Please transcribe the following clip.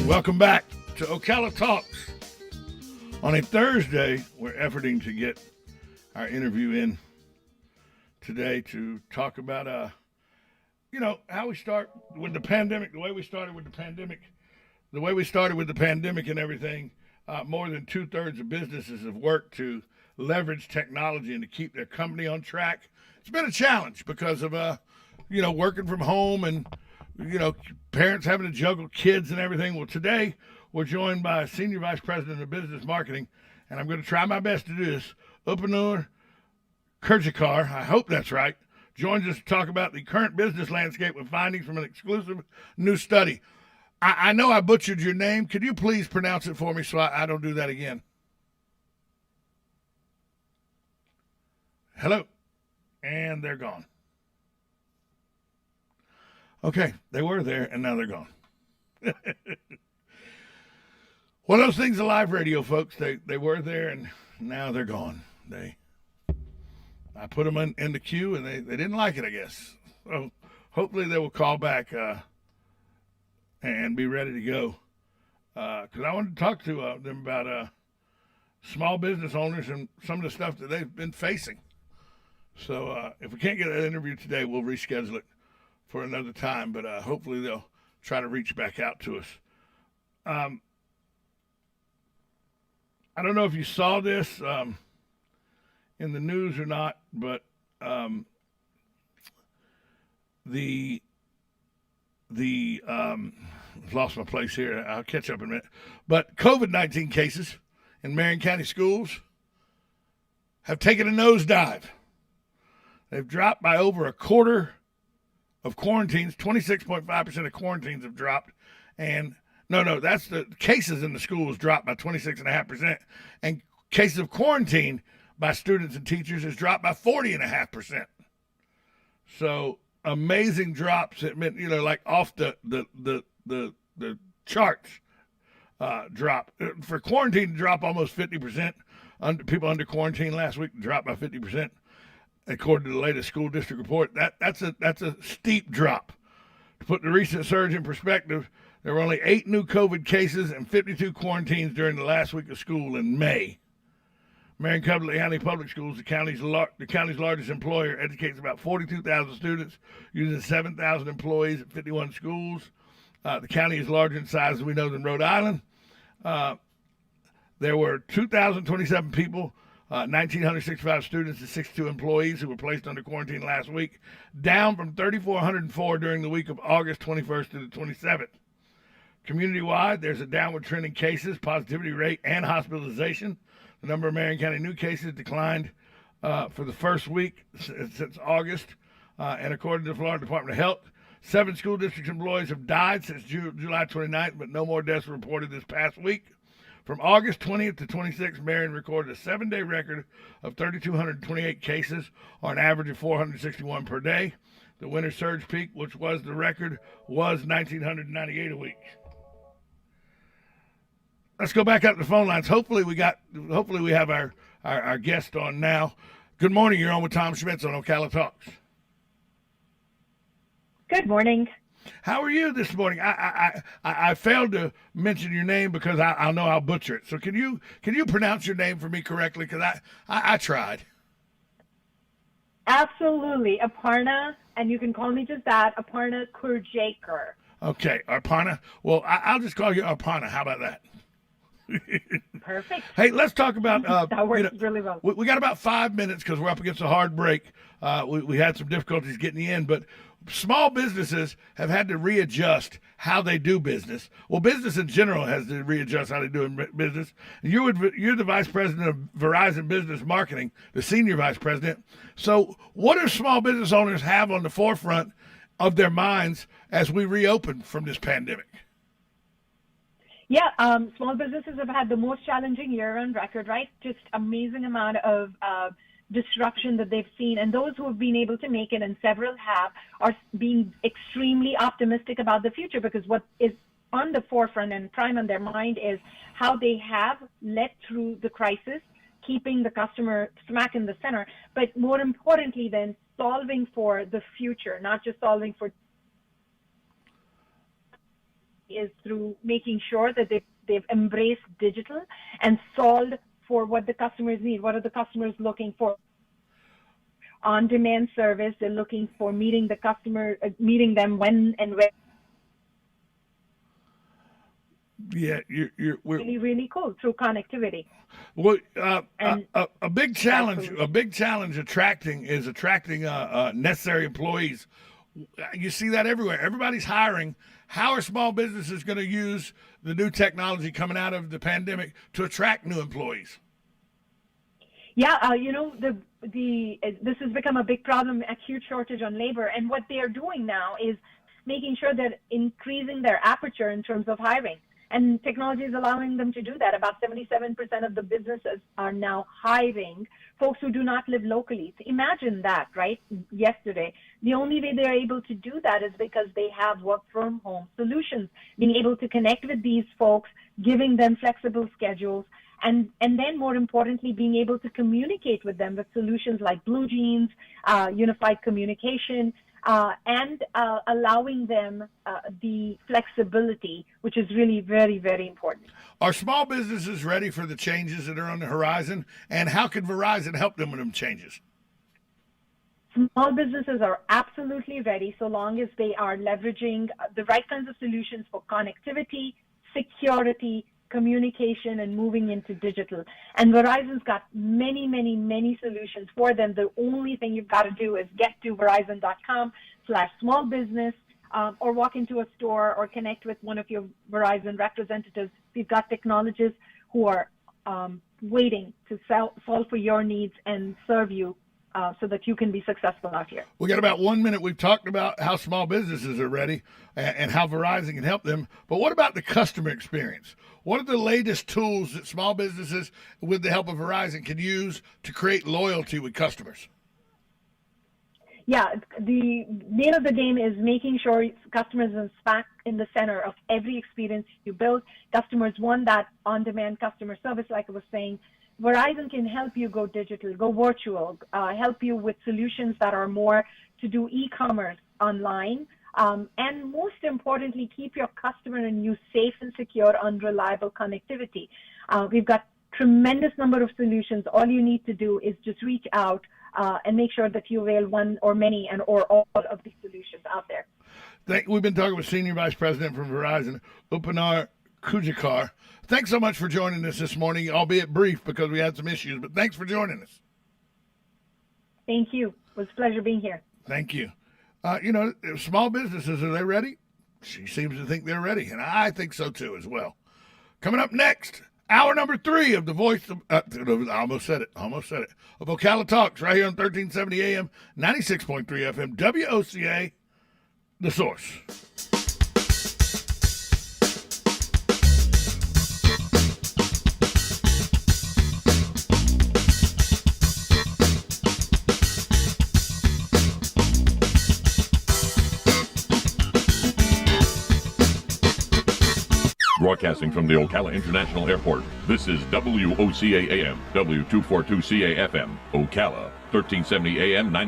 Welcome back to Ocala Talks. On a Thursday, we're efforting to get our interview in today to talk about, how we start with the pandemic, the way we started with the pandemic and everything. More than 2/3 of businesses have worked to leverage technology and to keep their company on track. It's been a challenge because of, working from home and, parents having to juggle kids and everything. Well, today we're joined by Senior Vice President of Business Marketing, and I'm going to try my best to do this. Aparna Khurjek, I hope that's right, joins us to talk about the current business landscape with findings from an exclusive new study. I know I butchered your name. Could you please pronounce it for me so I don't do that again? Hello. And they're gone. Okay, they were there, and now they're gone. One of those things of live radio, folks. They were there, and now they're gone. I put them in the queue, and they didn't like it, I guess. So hopefully they will call back and be ready to go. Because I wanted to talk to them about small business owners and some of the stuff that they've been facing. So if we can't get that interview today, we'll reschedule it for another time. But hopefully they'll try to reach back out to us. I don't know if you saw this in the news or not, but lost my place here. I'll catch up in a minute. But COVID-19 cases in Marion County schools have taken a nosedive. They've dropped by over a quarter of quarantines. 26.5% of quarantines have dropped. And that's the cases in the schools dropped by 26.5%. And cases of quarantine by students and teachers has dropped by 40.5%. So amazing drops. It meant, like off the charts drop. For quarantine to drop almost 50%. People under quarantine last week dropped by 50%. According to the latest school district report, that's a steep drop. To put the recent surge in perspective, there were only 8 new COVID cases and 52 quarantines during the last week of school in May. Marion County Public Schools, the county's largest employer, educates about 42,000 students using 7,000 employees at 51 schools. The county is larger in size, as we know, than Rhode Island. There were 2,027 people, 1,965 students and 62 employees who were placed under quarantine last week, down from 3,404 during the week of August 21st to the 27th. Community-wide, there's a downward trend in cases, positivity rate, and hospitalization. The number of Marion County new cases declined for the first week since August. And according to the Florida Department of Health, 7 school district employees have died since July 29th, but no more deaths were reported this past week. From August 20th to 26th, Marion recorded a 7-day record of 3,228 cases, or an average of 461 per day. The winter surge peak, which was the record, was 1,998 a week. Let's go back up to the phone lines. Hopefully we have our guest on now. Good morning. You're on with Tom Schmitz on Ocala Talks. Good morning. How are you this morning? I failed to mention your name because I know I'll butcher it. So can you pronounce your name for me correctly? Because I tried. Absolutely, Aparna, and you can call me just that, Aparna Khurjek. Okay, Aparna. Well, I'll just call you Aparna. How about that? Perfect. Hey, let's talk about that works really well. We got about 5 minutes because we're up against a hard break. We had some difficulties getting you in, but small businesses have had to readjust how they do business. Well, business in general has to readjust how they do business. You're the vice president of Verizon Business Marketing, the senior vice president. So what do small business owners have on the forefront of their minds as we reopen from this pandemic? Yeah, small businesses have had the most challenging year on record, right? Just amazing amount of disruption that they've seen. And those who have been able to make it, and several have, are being extremely optimistic about the future, because what is on the forefront and prime on their mind is how they have led through the crisis, keeping the customer smack in the center, but more importantly than solving for the future, not just solving for is through making sure that they've embraced digital and solved for what the customers need. What are the customers looking for? On-demand service. They're looking for meeting them when and where. Yeah, we're really, really cool through connectivity. well. A big challenge. Absolutely. A big challenge attracting necessary employees. You see that everywhere. Everybody's hiring. How are small businesses going to use the new technology coming out of the pandemic to attract new employees? Yeah, this has become a big problem, a huge shortage on labor. And what they are doing now is making sure they're increasing their aperture in terms of hiring. And technology is allowing them to do that. About 77% of the businesses are now hiring folks who do not live locally. So imagine that, right? Yesterday, the only way they're able to do that is because they have work from home solutions, being able to connect with these folks, giving them flexible schedules, and then more importantly, being able to communicate with them with solutions like Blue Jeans, unified communication, and allowing them the flexibility, which is really very, very important. Are small businesses ready for the changes that are on the horizon? And how can Verizon help them with them changes? Small businesses are absolutely ready so long as they are leveraging the right kinds of solutions for connectivity, security, communication, and moving into digital. And Verizon's got many, many, many solutions for them. The only thing you've got to do is get to verizon.com/smallbusiness or walk into a store or connect with one of your Verizon representatives. We've got technologists who are waiting to solve for your needs and serve you so that you can be successful out here. We got about 1 minute. We've talked about how small businesses are ready and how Verizon can help them. But what about the customer experience? What are the latest tools that small businesses, with the help of Verizon, can use to create loyalty with customers? Yeah, the name of the game is making sure customers are back in the center of every experience you build. Customers want that on-demand customer service, like I was saying. Verizon can help you go digital, go virtual, help you with solutions that are more to do e-commerce online, and most importantly, keep your customer and you safe and secure on reliable connectivity. We've got tremendous number of solutions. All you need to do is just reach out and make sure that you avail one or many or all of these solutions out there. We've been talking with Senior Vice President from Verizon, Aparna Khurjek. Thanks so much for joining us this morning, albeit brief because we had some issues, but thanks for joining us. Thank you. It was a pleasure being here. Thank you. Small businesses, are they ready? She seems to think they're ready, and I think so too as well. Coming up next, hour number 3 of the voice of, I almost said it, of Ocala Talks right here on 1370 AM, 96.3 FM, WOCA, The Source. Broadcasting from the Ocala International Airport, this is WOCA AM, W242CA FM, Ocala, 1370 AM, 96.